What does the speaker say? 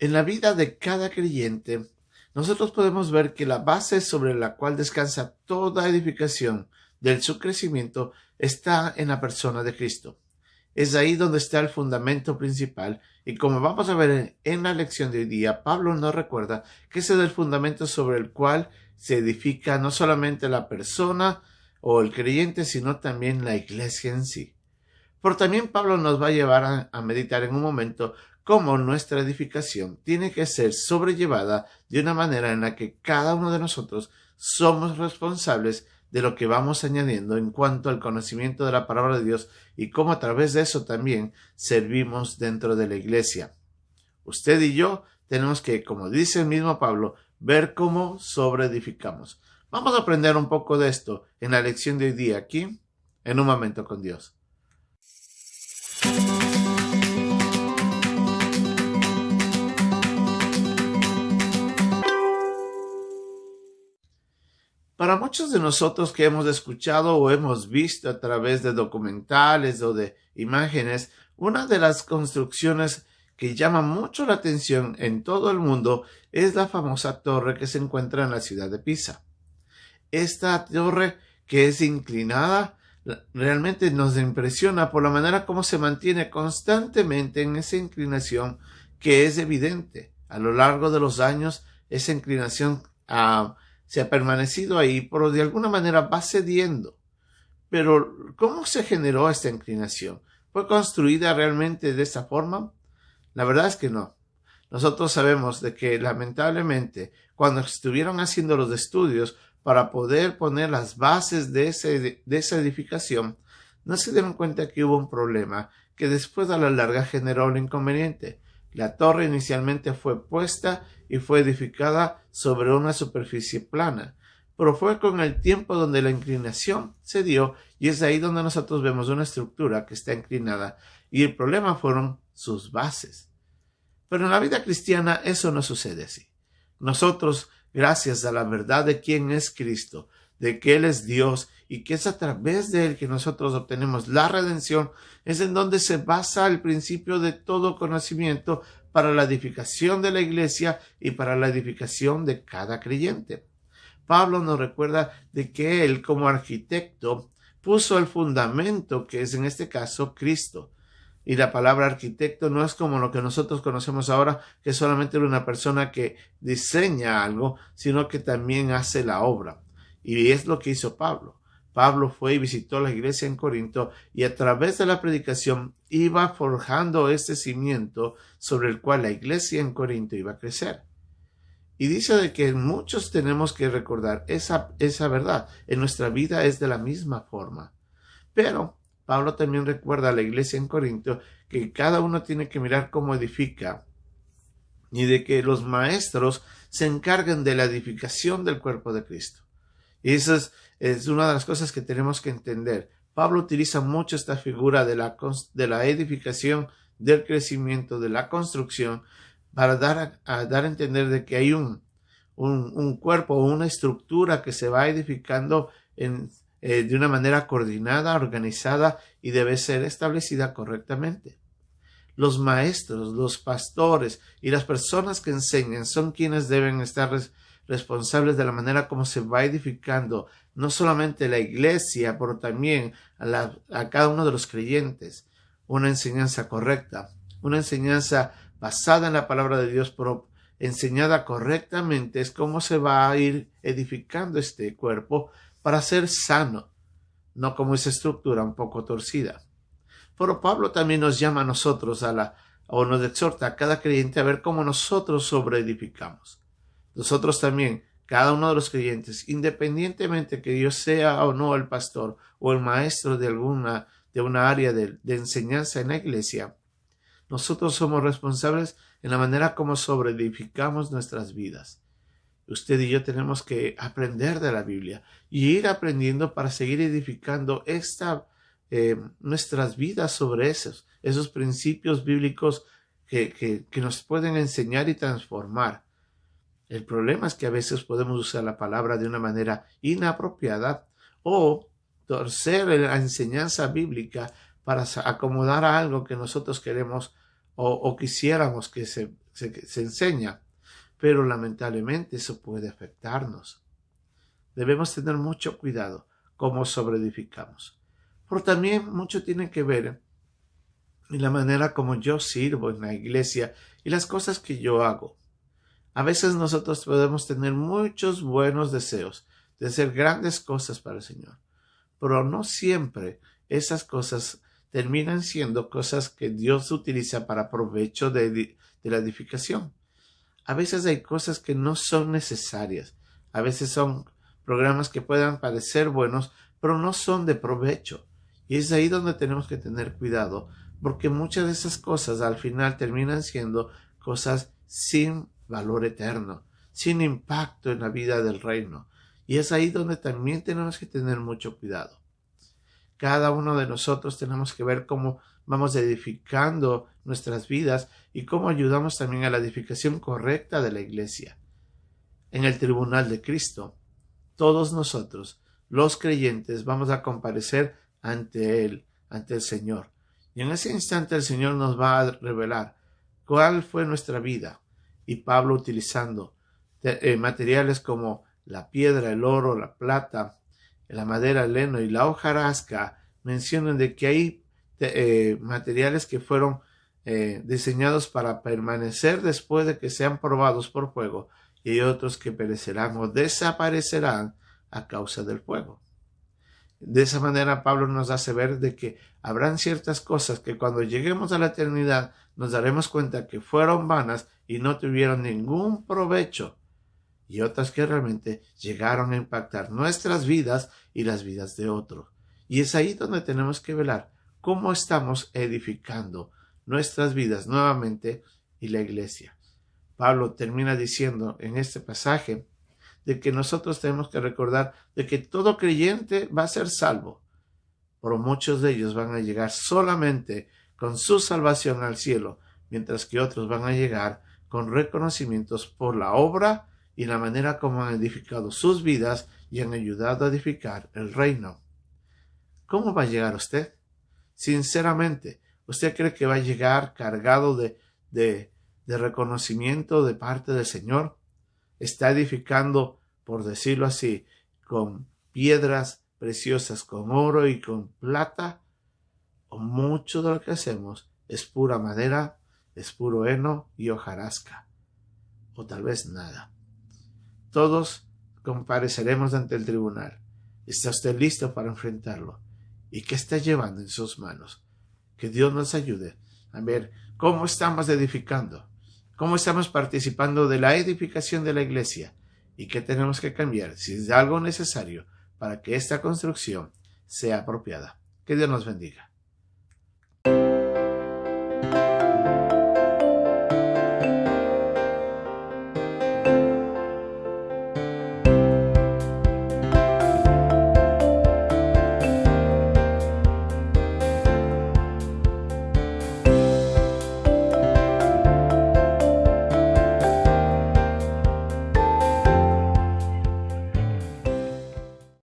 En la vida de cada creyente, nosotros podemos ver que la base sobre la cual descansa toda edificación de su crecimiento está en la persona de Cristo. Es ahí donde está el fundamento principal, y como vamos a ver en la lección de hoy día, Pablo nos recuerda que ese es el fundamento sobre el cual se edifica no solamente la persona o el creyente, sino también la iglesia en sí. Pero también Pablo nos va a llevar a meditar en un momento cómo nuestra edificación tiene que ser sobrellevada de una manera en la que cada uno de nosotros somos responsables de lo que vamos añadiendo en cuanto al conocimiento de la palabra de Dios y cómo a través de eso también servimos dentro de la iglesia. Usted y yo tenemos que, como dice el mismo Pablo, ver cómo sobreedificamos. Vamos a aprender un poco de esto en la lección de hoy día aquí, en un momento con Dios. Para muchos de nosotros que hemos escuchado o hemos visto a través de documentales o de imágenes, una de las construcciones que llama mucho la atención en todo el mundo es la famosa torre que se encuentra en la ciudad de Pisa. Esta torre, que es inclinada, realmente nos impresiona por la manera como se mantiene constantemente en esa inclinación, que es evidente. A lo largo de los años, esa inclinación se ha permanecido ahí, pero de alguna manera va cediendo. Pero, ¿cómo se generó esta inclinación? ¿Fue construida realmente de esa forma? La verdad es que no. Nosotros sabemos de que, lamentablemente, cuando estuvieron haciendo los estudios para poder poner las bases de esa edificación, no se dieron cuenta que hubo un problema que después a la larga generó un inconveniente. La torre inicialmente fue puesta y fue edificada sobre una superficie plana, pero fue con el tiempo donde la inclinación se dio, y es ahí donde nosotros vemos una estructura que está inclinada, y el problema fueron sus bases. Pero en la vida cristiana eso no sucede así. Nosotros, gracias a la verdad de quién es Cristo, de que Él es Dios y que es a través de Él que nosotros obtenemos la redención, es en donde se basa el principio de todo conocimiento para la edificación de la iglesia y para la edificación de cada creyente. Pablo nos recuerda de que Él, como arquitecto, puso el fundamento, que es en este caso Cristo. Y la palabra arquitecto no es como lo que nosotros conocemos ahora, que solamente era una persona que diseña algo, sino que también hace la obra. Y es lo que hizo Pablo. Pablo fue y visitó la iglesia en Corinto, y a través de la predicación iba forjando este cimiento sobre el cual la iglesia en Corinto iba a crecer. Y dice de que muchos tenemos que recordar esa verdad. En nuestra vida es de la misma forma. Pero Pablo también recuerda a la iglesia en Corinto que cada uno tiene que mirar cómo edifica, y de que los maestros se encargan de la edificación del cuerpo de Cristo. Y eso es una de las cosas que tenemos que entender. Pablo utiliza mucho esta figura de la edificación, del crecimiento, de la construcción, para dar a entender de que hay un cuerpo, una estructura que se va edificando de una manera coordinada, organizada, y debe ser establecida correctamente. Los maestros, los pastores y las personas que enseñan son quienes deben estar responsables de la manera como se va edificando no solamente la iglesia, pero también a cada uno de los creyentes. Una enseñanza correcta, una enseñanza basada en la palabra de Dios, pero enseñada correctamente, es cómo se va a ir edificando este cuerpo para ser sano, no como esa estructura un poco torcida. Pero Pablo también nos llama a nosotros o nos exhorta a cada creyente a ver cómo nosotros sobreedificamos. Nosotros también, cada uno de los creyentes, independientemente que yo sea o no el pastor o el maestro de una área de enseñanza en la iglesia, nosotros somos responsables en la manera como sobreedificamos nuestras vidas. Usted y yo tenemos que aprender de la Biblia y ir aprendiendo para seguir edificando nuestras vidas sobre esos principios bíblicos que nos pueden enseñar y transformar. El problema es que a veces podemos usar la palabra de una manera inapropiada o torcer la enseñanza bíblica para acomodar a algo que nosotros queremos o quisiéramos que se enseña, pero lamentablemente eso puede afectarnos. Debemos tener mucho cuidado cómo sobreedificamos. Pero también mucho tiene que ver en la manera como yo sirvo en la iglesia y las cosas que yo hago. A veces nosotros podemos tener muchos buenos deseos de hacer grandes cosas para el Señor, pero no siempre esas cosas terminan siendo cosas que Dios utiliza para provecho de la edificación. A veces hay cosas que no son necesarias. A veces son programas que puedan parecer buenos, pero no son de provecho. Y es ahí donde tenemos que tener cuidado, porque muchas de esas cosas al final terminan siendo cosas sin valor eterno, sin impacto en la vida del reino. Y es ahí donde también tenemos que tener mucho cuidado. Cada uno de nosotros tenemos que ver cómo vamos edificando nuestras vidas y cómo ayudamos también a la edificación correcta de la iglesia. En el tribunal de Cristo, todos nosotros, los creyentes, vamos a comparecer ante Él, ante el Señor. Y en ese instante el Señor nos va a revelar cuál fue nuestra vida. Y Pablo, utilizando materiales como la piedra, el oro, la plata, la madera, el heno y la hojarasca, mencionan de que hay materiales que fueron diseñados para permanecer después de que sean probados por fuego, y hay otros que perecerán o desaparecerán a causa del fuego. De esa manera Pablo nos hace ver de que habrán ciertas cosas que cuando lleguemos a la eternidad nos daremos cuenta que fueron vanas y no tuvieron ningún provecho, y otras que realmente llegaron a impactar nuestras vidas y las vidas de otros. Y es ahí donde tenemos que velar cómo estamos edificando nuestras vidas nuevamente y la iglesia. Pablo termina diciendo en este pasaje de que nosotros tenemos que recordar de que todo creyente va a ser salvo, pero muchos de ellos van a llegar solamente con su salvación al cielo, mientras que otros van a llegar con reconocimientos por la obra y la manera como han edificado sus vidas y han ayudado a edificar el reino. ¿Cómo va a llegar usted? Sinceramente, ¿usted cree que va a llegar cargado de reconocimiento de parte del Señor? ¿Está edificando, por decirlo así, con piedras preciosas, con oro y con plata? ¿O mucho de lo que hacemos es pura madera, es puro heno y hojarasca? O tal vez nada. Todos compareceremos ante el tribunal. ¿Está usted listo para enfrentarlo? ¿Y qué está llevando en sus manos? Que Dios nos ayude a ver cómo estamos edificando, cómo estamos participando de la edificación de la iglesia y qué tenemos que cambiar si es algo necesario para que esta construcción sea apropiada. Que Dios nos bendiga.